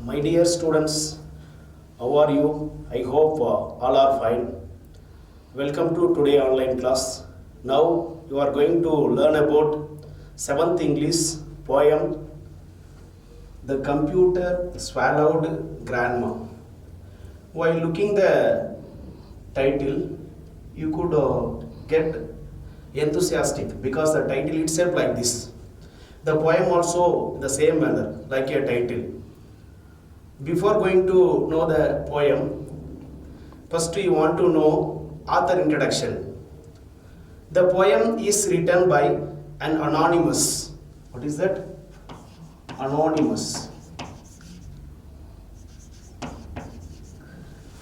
My dear students, how are you? I hope all are fine. Welcome to today online class. Now you are going to learn about 7th English poem, The Computer Swallowed Grandma. While looking the title, you could get enthusiastic because the title itself like this. The poem also the same manner, like a title. Before going to know the poem, first you want to know author introduction. The poem is written by an anonymous. What is that? Anonymous.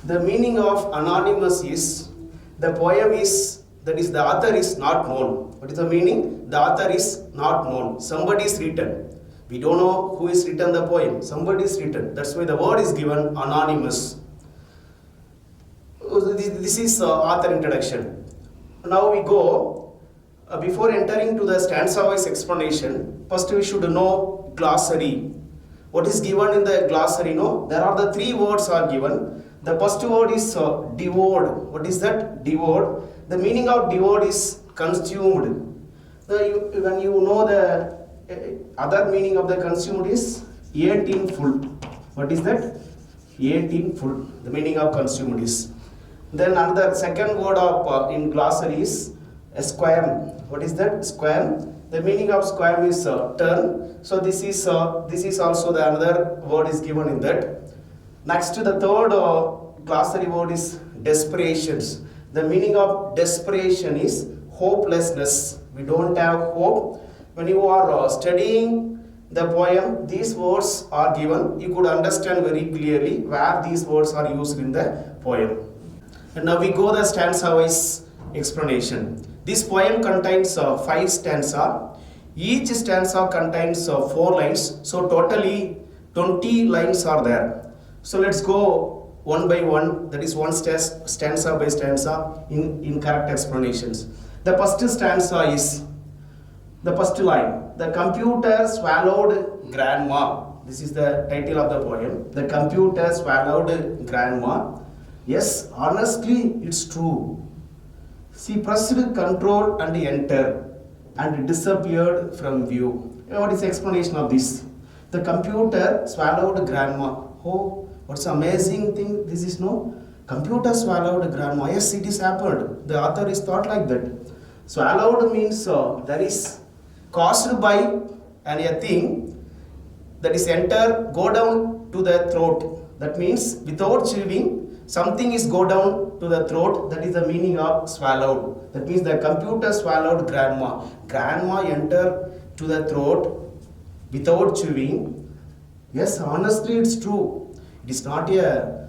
The meaning of anonymous is the poem is, that is, the author is not known. What is the meaning? The author is not known. Somebody is written. We don't know who is written the poem. Somebody is written. That's why the word is given anonymous. This is author introduction. Now we go. Before entering to the stanza-wise explanation, first we should know glossary. What is given in the glossary? No, there are the 3 words are given. The first word is devoured. What is that? Devoured. The meaning of devoured is consumed. When you know the other meaning of the consumed is ate in full. What is that? Ate in full. The meaning of consumed is. Then another second word of in glossary is squam. What is that? Squam. The meaning of squam is turn. So this is also the another word is given in that. Next, the third glossary word is desperations. The meaning of desperation is hopelessness. We don't have hope. When you are studying the poem, these words are given. You could understand very clearly where these words are used in the poem. And now we go the stanza-wise explanation. This poem contains 5 stanza. Each stanza contains 4 lines. So totally 20 lines are there. So let's go one by one. That is one stanza by stanza in correct explanations. The first stanza is the first line. The computer swallowed grandma. This is the title of the poem. The computer swallowed grandma. Yes, honestly, it's true. She pressed control and enter and disappeared from view. What is the explanation of this? The computer swallowed grandma. Oh, what's amazing thing this is, no? Computer swallowed grandma. Yes, it is happened. The author is thought like that. Swallowed means there is caused by a thing that is enter, go down to the throat. That means without chewing, something is go down to the throat. That is the meaning of swallowed. That means the computer swallowed grandma. Grandma enter to the throat without chewing. Yes, honestly, it's true. It is not a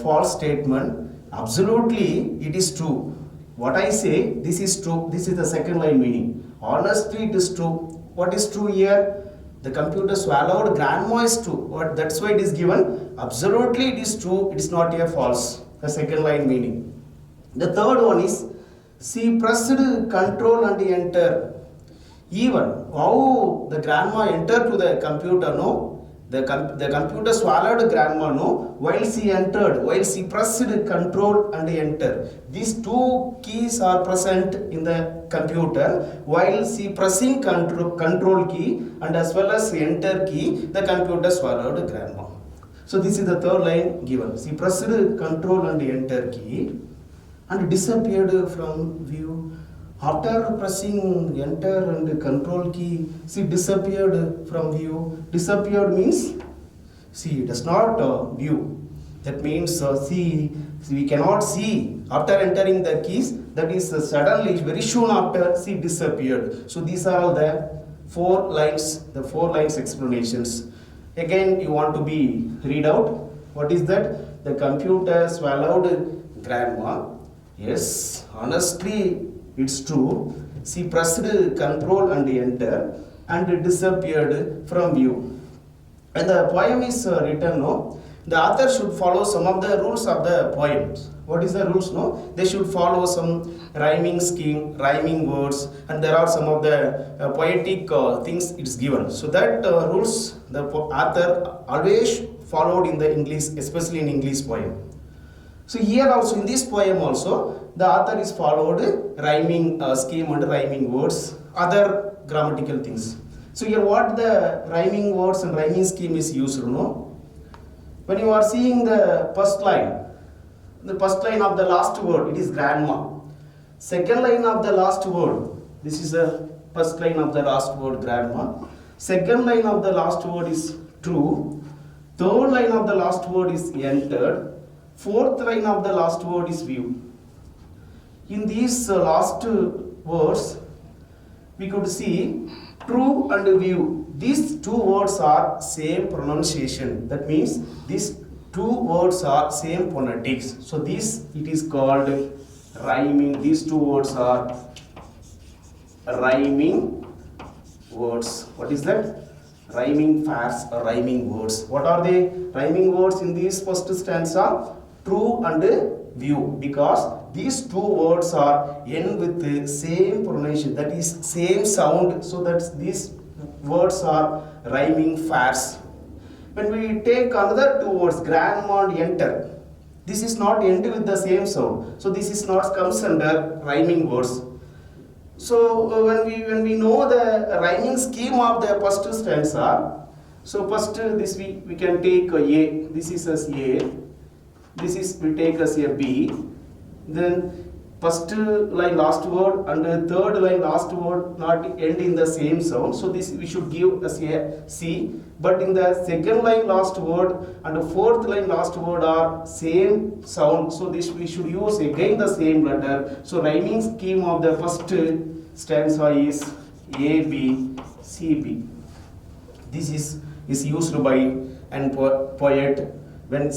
false statement. Absolutely, it is true. What I say, this is true. This is the second line meaning. Honestly, it is true. What is true here? The computer swallowed grandma is true. That's why it is given. Absolutely, it is true. It is not a false. The second line meaning. The third one is, she pressed control and enter. Even how the grandma entered to the computer, no? The computer swallowed grandma, no? While she entered, while she pressed control and enter. These 2 keys are present in the computer. While she pressing control key and as well as enter key, the computer swallowed grandma. So this is the third line given. She pressed control and enter key and disappeared from view. After pressing enter and control key, she disappeared from view. Disappeared means she does not view. That means we cannot see after entering the keys. That is suddenly, very soon after, she disappeared. So these are all the 4 lines, the 4 lines explanations. Again, you want to be read out. What is that? The computer swallowed grandma. Yes, honestly, it's true. She pressed control and enter and disappeared from view. And the poem is written, no? The author should follow some of the rules of the poems. What is the rules, no? They should follow some rhyming scheme, rhyming words, and there are some of the poetic things it's given. So that rules the author always followed in the English, especially in English poem. So here also in this poem also the author is followed rhyming scheme and rhyming words, other grammatical things. So here what the rhyming words and rhyming scheme is used, when you are seeing the first line of the last word, it is grandma. Second line of the last word, this is the first line of the last word, grandma. Second line of the last word is true. Third line of the last word is entered. Fourth line of the last word is view. In these last words, we could see true and view. These two words are same pronunciation. That means these two words are same phonetics. So this it is called rhyming. These two words are rhyming words. What is that? Rhyming pairs or rhyming words. What are they? Rhyming words in this first stanza, true and view, because these two words are end with the same pronunciation, that is same sound, so that these words are rhyming pairs. When we take another two words, grandma and enter, this is not end with the same sound, so this is not comes under rhyming words. So when we know the rhyming scheme of the first stanza, so first this we can take A, this is as A, this is we take as a B, then first line last word and third line last word not end in the same sound, so this we should give as a C, but in the second line last word and the fourth line last word are same sound, so this we should use again the same letter. So rhyming scheme of the first stanza is A, B, C, B. This is used by an poet when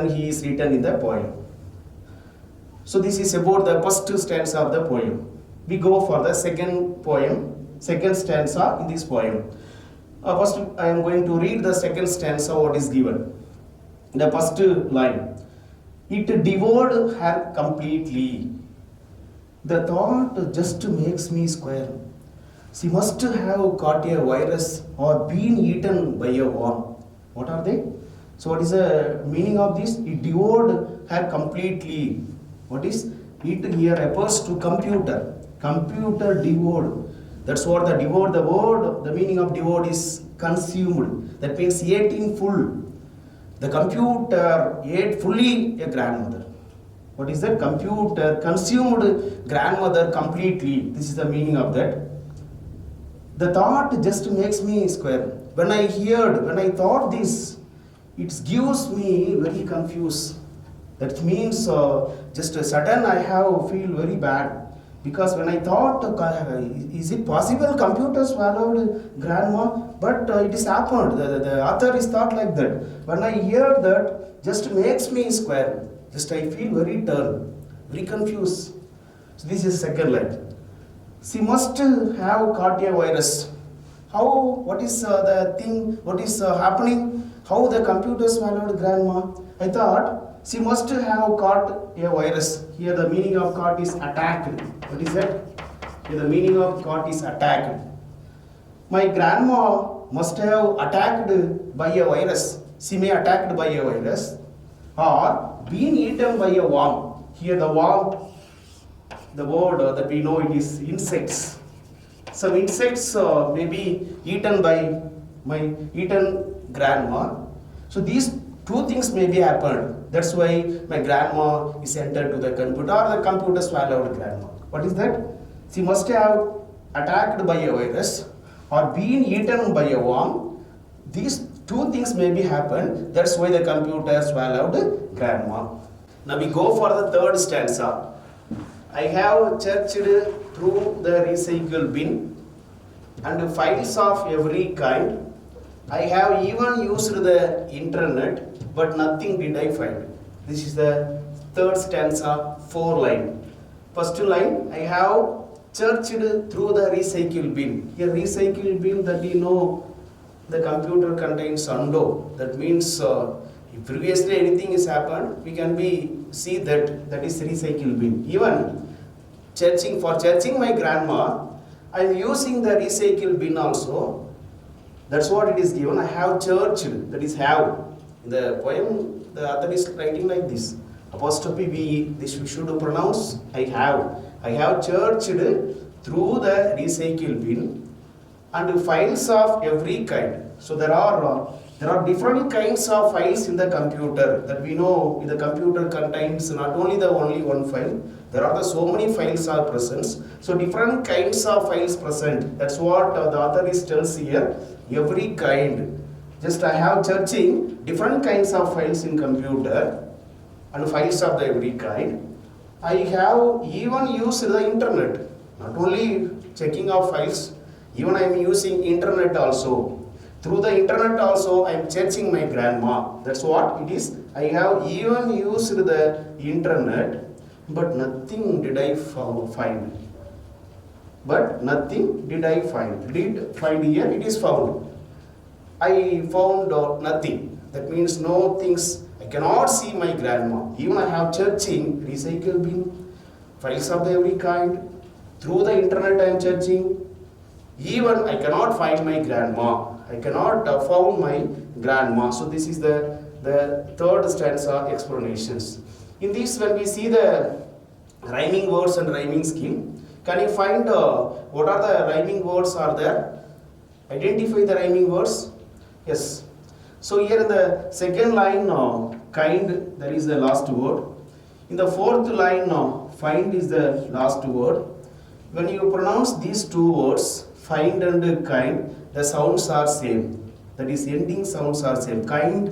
he is written in the poem. So this is about the first stanza of the poem. We go for the second stanza in this poem. First I am going to read the second stanza what is given. The first line. It devoured her completely. The thought just makes me square. She must have caught a virus or been eaten by a worm. What are they? So what is the meaning of this? It devoured her completely. What is it here refers to computer. Computer devoured. That's what the devoured, the word, the meaning of devoured is consumed. That means ate in full. The computer ate fully a grandmother. What is that? Computer consumed grandmother completely. This is the meaning of that. The thought just makes me square. When I thought this, it gives me very confused. That means just a sudden I feel very bad, because when I thought, is it possible computer swallowed grandma? But it is happened. The author is thought like that. When I hear that, just makes me square. Just I feel very turn, very confused. So this is second line. She must have caught a virus. How? What is the thing? What is happening? How the computer swallowed grandma? I thought she must have caught a virus. Here the meaning of caught is attacked. What is that? Here the meaning of caught is attacked. My grandma must have attacked by a virus. She may attacked by a virus or been eaten by a worm. Here the worm, the word that we know it is insects. Some insects may be eaten by my grandma. So these two things may be happened. That's why my grandma is entered to the computer, or the computer swallowed grandma. What is that? She must have attacked by a virus or been eaten by a worm. These two things may be happened. That's why the computer swallowed grandma. Now we go for the third stanza. I have searched through the recycle bin and files of every kind. I have even used the internet, but nothing did I find. This is the third stanza, 4 line. First line, I have searched through the recycle bin. Here recycle bin, that we know the computer contains undo. That means if previously anything has happened, we can see that is recycle bin. Even for searching my grandma, I am using the recycle bin also. That's what it is given. I have searched, that is have. In the poem, the author is writing like this. Apostrophe V, this we should pronounce I have. I have searched through the recycle bin and files of every kind. So there are different kinds of files in the computer that we know. The computer contains not only one file. There are so many files are present. So different kinds of files present. That's what the author tells here. Every kind. Just I have searching different kinds of files in computer and files of the every kind. I have even used the internet. Not only checking of files, even I am using internet also. Through the internet also I am searching my grandma. That's what it is. I have even used the internet, but nothing did I find. But nothing did I find. Did find here, it is found. I found nothing. That means no things. I cannot see my grandma. Even I have searching recycle bin, files of every kind. Through the internet I am searching. Even I cannot find my grandma. I cannot found my grandma. So this is the third stanza explanations. In this, when we see the rhyming words and rhyming scheme, can you find what are the rhyming words are there? Identify the rhyming words. Yes. So here in the second line, kind, that is the last word. In the fourth line, find is the last word. When you pronounce these two words, find and kind, the sounds are same. That is, ending sounds are same. Kind,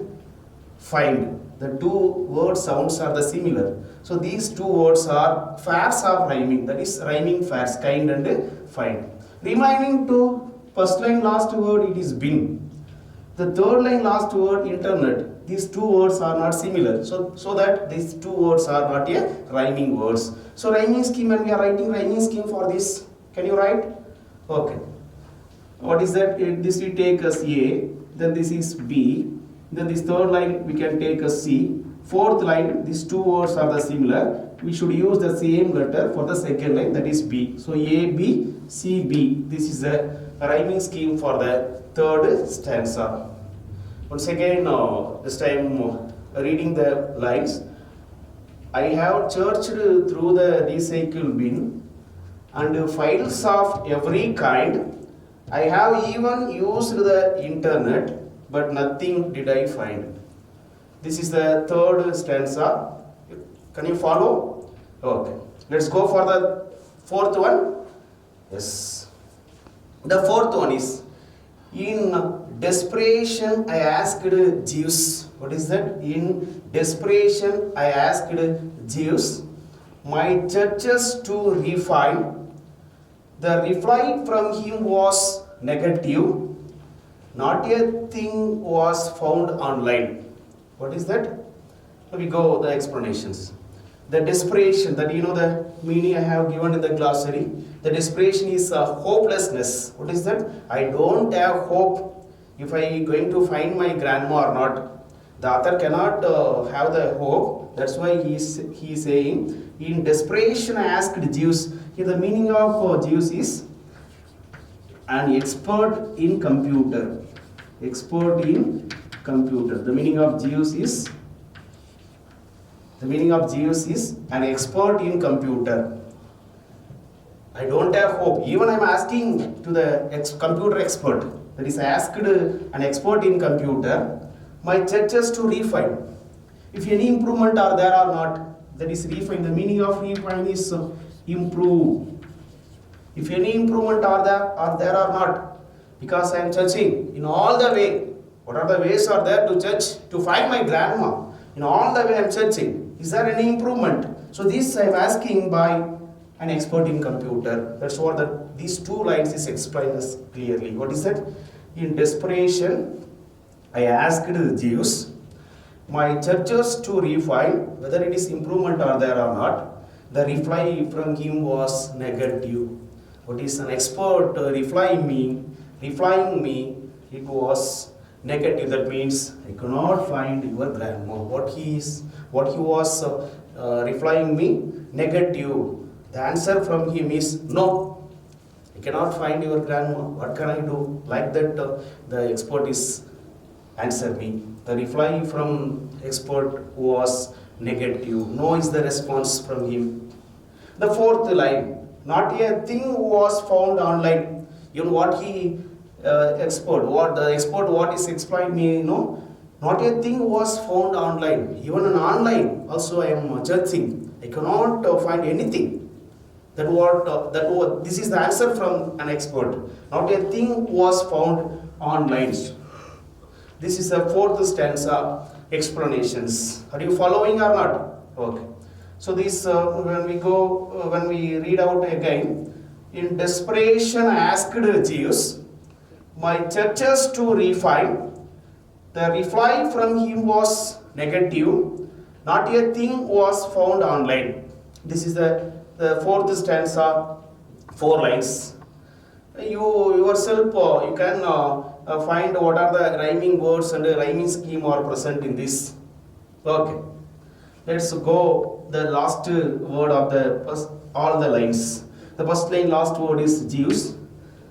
find. The two word sounds are the similar. So these two words are pairs of rhyming. That is rhyming pairs, kind and find. Remaining to first line last word, it is bin. The third line last word, internet. These two words are not similar. So that these two words are not a rhyming words. So rhyming scheme, when we are writing rhyming scheme for this, can you write? Okay. What is that? This we take as A, then this is B, then this third line we can take as C. Fourth line, these two words are the similar. We should use the same letter for the second line, that is B. So A, B, C, B. This is the rhyming scheme for the third stanza. Once again, this time reading the lines. I have searched through the recycle bin and files of every kind. I have even used the internet, but nothing did I find. This is the third stanza. Can you follow? Okay. Let's go for the fourth one. Yes. The fourth one is, in desperation I asked Zeus. What is that? In desperation I asked Zeus my churches to refine. The reply from him was negative. Not a thing was found online. What is that? We go the explanations. The desperation, that the meaning I have given in the glossary. The desperation is hopelessness. What is that? I don't have hope if I am going to find my grandma or not. The author cannot have the hope. That's why he is saying, in desperation I asked Zeus. Here the meaning of Zeus is an expert in computer. Expert in computer. The meaning of Zeus is an expert in computer. I don't have hope. Even I am asking to the computer expert. That is, I asked an expert in computer my churches to refine. If any improvement are there or not, that is refine. The meaning of refine is improve. If any improvement are there or not, because I am searching in all the way. What are the ways are there to search to find my grandma? In all the way I am searching. Is there any improvement? So this I am asking by an expert in computer. That's what these two lines is explained us clearly. What is that? In desperation, I asked Zeus my churches to refine whether it is improvement are there or not. The reply from him was negative. What is an expert replying me? It was negative. That means I cannot find your grandma. What he was replying me? Negative. The answer from him is no. I cannot find your grandma. What can I do? Like that, the expert is answer me. The reply from expert was negative. No is the response from him. The fourth line, not a thing was found online. You know what he what is explained me, not a thing was found online. Even an online also I am judging. I cannot find anything. This is the answer from an expert. Not a thing was found online. This is the fourth stanza explanations. Are you following or not? Okay. So this when we read out again, in desperation asked Jeeves, my churches to refine. The reply from him was negative. Not a thing was found online. This is the fourth stanza, 4 lines. You yourself you can find what are the rhyming words and the rhyming scheme are present in this. Okay. Let's go the last word of all the lines. The first line last word is Jeeves.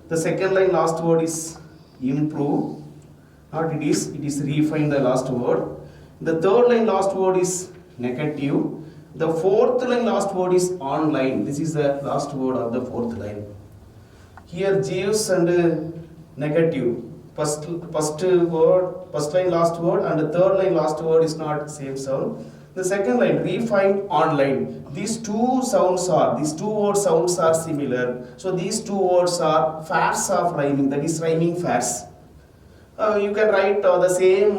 The second line last word is improve. Not it is refine the last word. The third line last word is negative. The fourth line last word is online. This is the last word of the fourth line. Here Jeeves and negative. First line last word, and the third line last word is not same sound. The second line refine online. These two words sounds are similar. So these two words are pairs of rhyming. That is rhyming pairs. You can write the same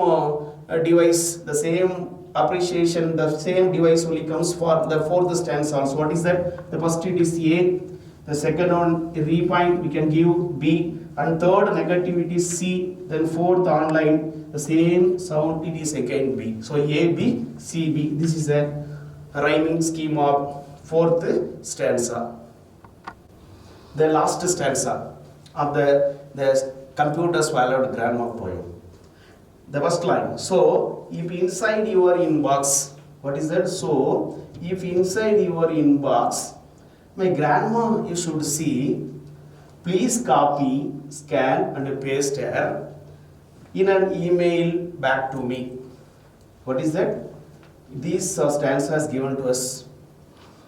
device, the same appreciation, the same device only comes for the fourth stanza also. What is that? The first it is A, the second one refine we can give B, and third negative it is C, then fourth online the same sound it is again B. So A, B, C, B. This is a rhyming scheme of fourth stanza. The last stanza of the computer swallowed grammar poem. The first line. So, if inside your inbox, what is that? So, if inside your inbox, my grandma you should see, please copy, scan and paste her in an email back to me. What is that? This stanza is given to us.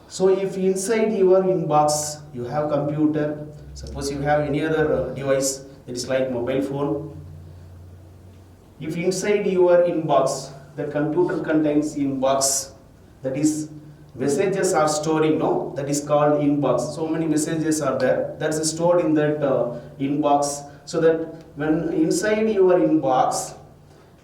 So, if inside your inbox you have computer, suppose you have any other device that is like mobile phone. If inside your inbox, the computer contains inbox, that is messages are storing, no? That is called inbox. So many messages are there. That's stored in that inbox. So that when inside your inbox,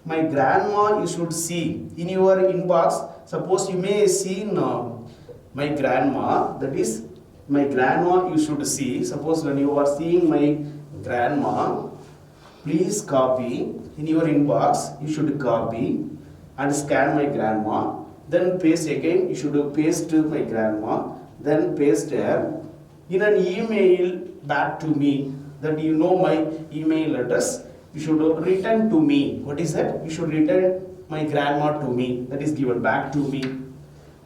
my grandma you should see. In your inbox, suppose you may see my grandma, that is my grandma you should see. Suppose when you are seeing my grandma, please copy in your inbox, you should copy and scan my grandma, then paste again, you should paste my grandma, then paste her in an email back to me, that you know my email address, you should return to me. What is that? You should return my grandma to me, that is given back to me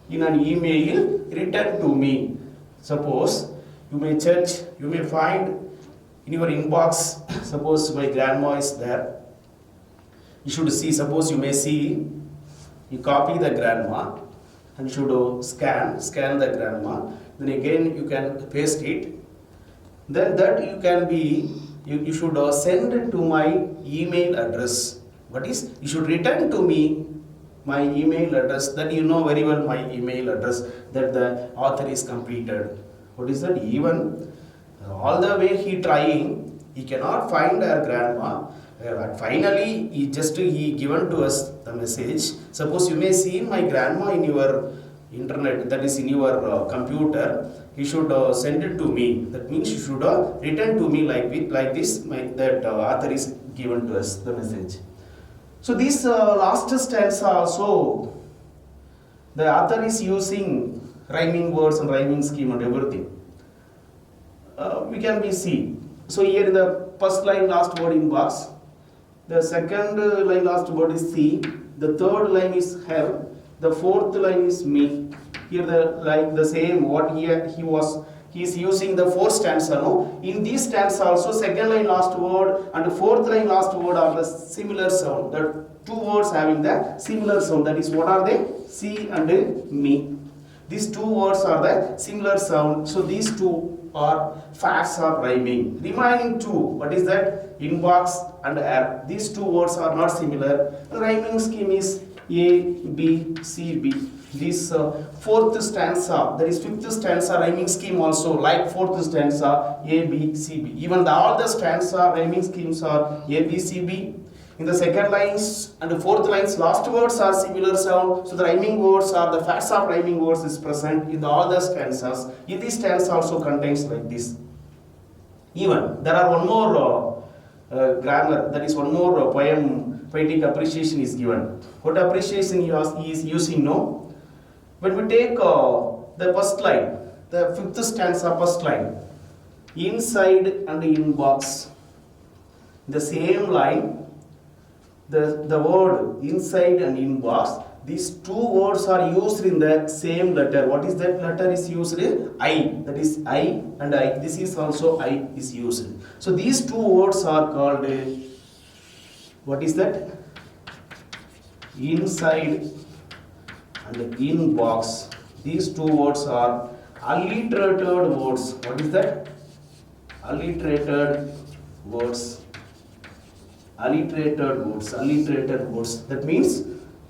in an email, return to me. Suppose you may search, you may find in your inbox, suppose my grandma is there, you should see, suppose you may see, you copy the grandma and you should scan the grandma, then again you can paste it, then that you can be, you should send it to my email address. What is? You should return to me my email address, that you know very well my email address, that the author is completed. What is that? Even all the way he trying, he cannot find her grandma. But finally, he given to us the message. Suppose you may see my grandma in your internet, that is in your computer. You should send it to me. That means you should return to me like this. That author is given to us the message. So this last stanza also, the author is using rhyming words and rhyming scheme and everything. We can be see. So here in the first line last word in box, the second line last word is C, the third line is her, the fourth line is me. Here the same what he he is using the fourth stanza. No, in this stanza also second line last word and fourth line last word are the similar sound. The two words having the similar sound. That is, what are they? See and me. These two words are the similar sound. So these two are facts of rhyming. Remaining two, what is that? Inbox and air. These two words are not similar. The rhyming scheme is A, B, C, B. This fourth stanza, that is fifth stanza rhyming scheme also like fourth stanza A, B, C, B. Even all the stanza rhyming schemes are A, B, C, B. In the second lines and the fourth lines, last words are similar sound. So the rhyming words are the facts of rhyming words is present in all the stanzas. In this stanza also contains like this. Even there are one more grammar, that is one more poetic appreciation is given. What appreciation he is using? No, when we take the first line, the fifth stanza first line, inside and inbox, the same line. The word inside and inbox, these two words are used in the same letter. What is that letter is used? I. That is I and I. This is also I is used. So these two words are called, what is that? Inside and inbox. These two words are alliterated words. What is that? Alliterated words. Alliterated words. That means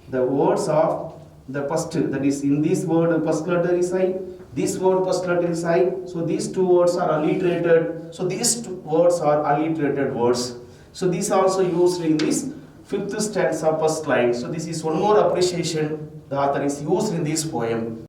the words of the first, that is in this word first letter is I, this word first letter is I. So these two words are alliterated. So these two words are alliterated words. So these are also used in this fifth stanza first line. So this is one more appreciation the author is used in this poem.